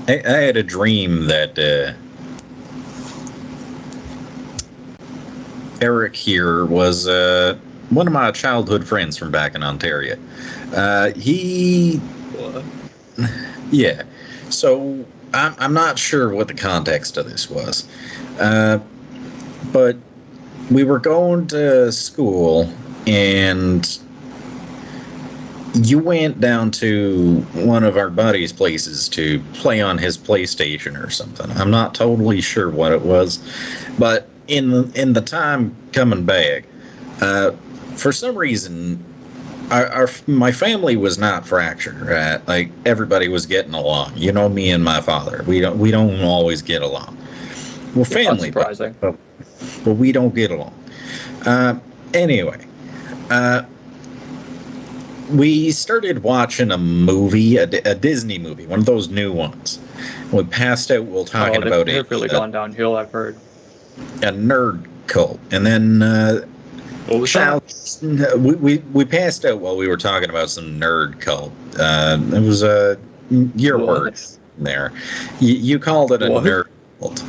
I had a dream that Eric here was one of my childhood friends from back in Ontario. He, What? yeah. So I'm not sure what the context of this was, but we were going to school and you went down to one of our buddies' places to play on his PlayStation or something. I'm not totally sure what it was, but in the time coming back, for some reason, my family was not fractured. Right? Like everybody was getting along. You know, me and my father, we don't always get along. We're family, but we don't get along. Anyway. We started watching a movie, a Disney movie, one of those new ones. We passed out while talking about they've really gone downhill, I've heard. A nerd cult. And then we passed out while we were talking about some nerd cult. It was your words there. You called it a nerd cult.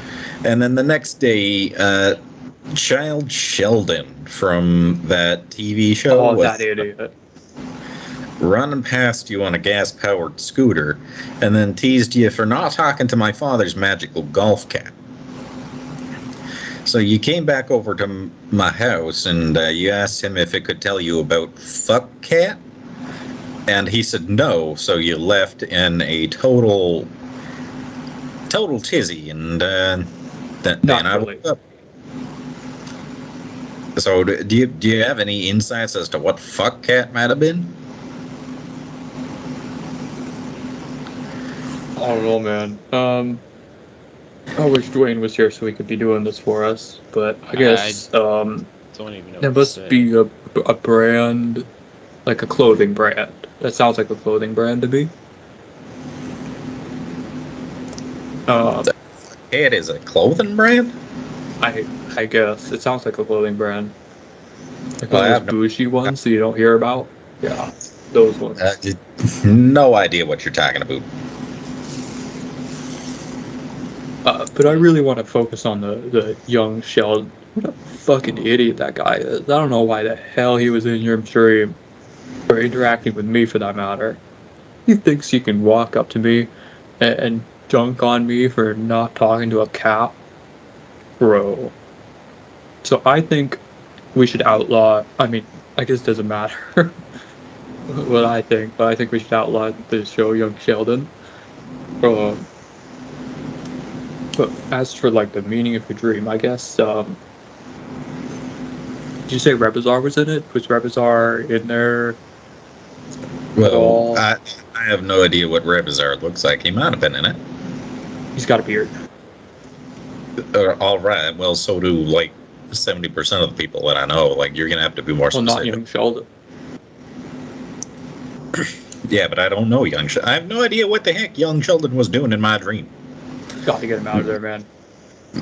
And then the next day, Child Sheldon from that TV show was that idiot. Running past you on a gas-powered scooter, and then teased you for not talking to my father's magical golf cap. So you came back over to my house, and you asked him if it could tell you about fuck cat, and he said no. So you left in a total tizzy, and then I woke up. So do you have any insights as to what fuck cat might have been? I don't know, man. I wish DUANE was here so he could be doing this for us, but I guess don't even know. There must be a brand, like a clothing brand. That sounds like a clothing brand to me. It is a clothing brand? I guess it sounds like a clothing brand. Like one of those bougie ones that you don't hear about. Yeah, those ones. No idea what you're talking about. But I really want to focus on the young Sheldon. What a fucking idiot that guy is. I don't know why the hell he was in your stream, or interacting with me for that matter. He thinks he can walk up to me and dunk on me for not talking to a cat. Bro. So I think we should outlaw, I mean, I guess it doesn't matter what I think, but I think we should outlaw the show Young Sheldon. But as for like the meaning of your dream, I guess, did you say Rebizar was in it? Was Rebizar in there? Well, I have no idea what Rebizar looks like. He might have been in it. He's got a beard. All right. Well, so do like 70% of the people that I know. Like, you're gonna have to be more specific. Well, not Young Sheldon. Yeah, but I don't know Young Sheldon. I have no idea what the heck Young Sheldon was doing in my dream. Got to get him out of there, man.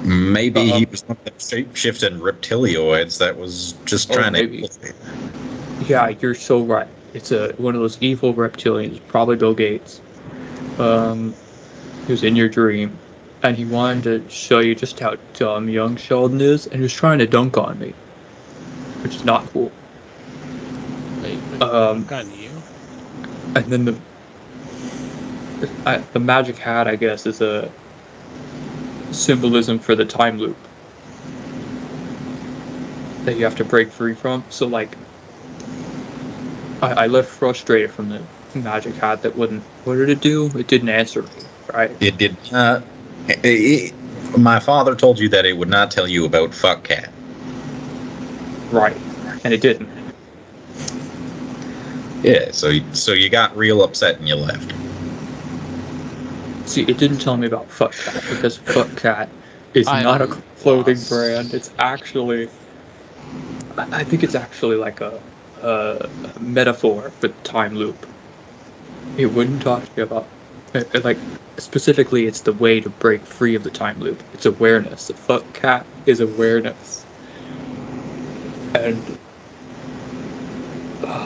Maybe he was one of the shape-shifting reptilioids that was just trying to... Yeah, you're so right. It's one of those evil reptilians, probably Bill Gates. He was in your dream, and he wanted to show you just how dumb young Sheldon is, and he was trying to dunk on me, which is not cool. Kind of you. And then the magic hat, I guess, is a symbolism for the time loop that you have to break free from. So, like, I left frustrated from the magic hat that wouldn't. What did it do? It didn't answer me, right? It did not. My father told you that it would not tell you about fuck cat. Right, and it didn't. Yeah, so you got real upset and you left. See, it didn't tell me about fuck cat because fuck cat is not a clothing brand. It's actually, I think it's actually like a metaphor for the time loop. It wouldn't talk to me about, like, specifically, it's the way to break free of the time loop. It's awareness. The fuck cat is awareness. And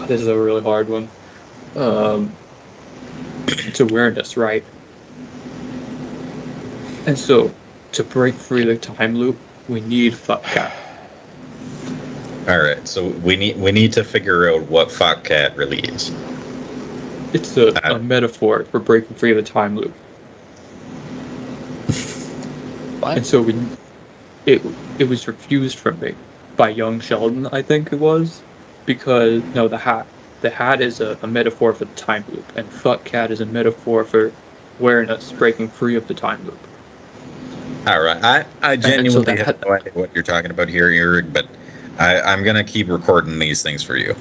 this is a really hard one. It's awareness, right? And so, to break free the time loop, we need fuck cat. All right, so we need to figure out what fuck cat really is. It's a metaphor for breaking free of the time loop. What? And so it was refused from me by young Sheldon, I think it was, because no, the hat is a metaphor for the time loop, and fuck cat is a metaphor for awareness breaking free of the time loop. All right, I genuinely so have no idea what you're talking about here, Eric, but I'm gonna keep recording these things for you.